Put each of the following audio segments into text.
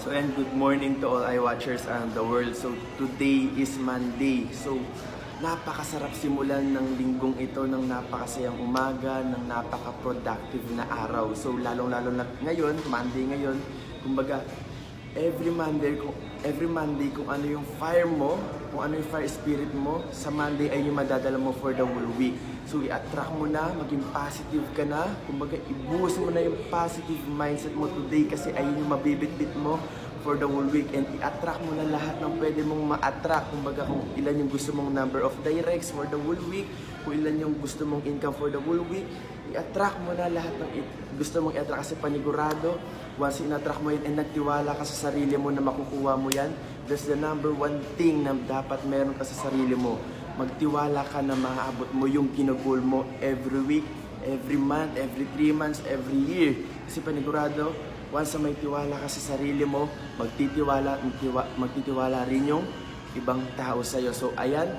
So and good morning to all iWatchers around the world. So today is Monday. So napakasarap simulan ng linggong ito ng napakasayang umaga, ng napaka-productive na araw. So lalong-lalo na ngayon, Monday ngayon, kumbaga every Monday kung ano yung fire mo, kung ano yung fire spirit mo, sa Monday ay yung madadala mo for the whole week. So i-attract mo na, maging positive ka na, kumbaga i-boost mo na yung positive mindset mo today kasi ayun yung mabibitbit mo for the whole week, and i-attract mo na lahat ng pwede mong ma-attract. Kumbaga kung ilan yung gusto mong number of directs for the whole week, kung ilan yung gusto mong income for the whole week, i-attract mo na lahat ng gusto mong i-attract kasi panigurado, once in-attract mo yun and nagtiwala ka sa sarili mo na makukuha mo yan, that's the number one thing na dapat meron ka sa sarili mo. Magtiwala ka na maaabot mo yung ginagol mo every week, every month, every 3 months, every year. Kasi panigurado, once na may tiwala ka sa sarili mo, magtitiwala rin yung ibang tao sa'yo. So ayan,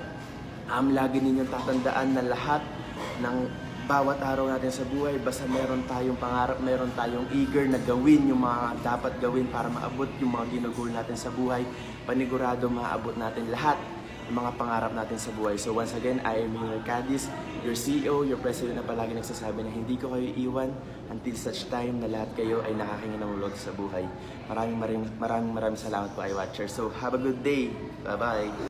lagi ninyong tatandaan na lahat ng bawat araw natin sa buhay, basta meron tayong pangarap, meron tayong eager na gawin yung mga dapat gawin para maabot yung mga ginugol natin sa buhay, panigurado maabot natin lahat ng mga pangarap natin sa buhay. So once again, I am Mayor Cadiz, your CEO, your president na palagi nagsasabi na hindi ko kayo iwan until such time na lahat kayo ay nakakingin ng ulog sa buhay. Maraming salamat po iWatcher. So have a good day. Bye-bye.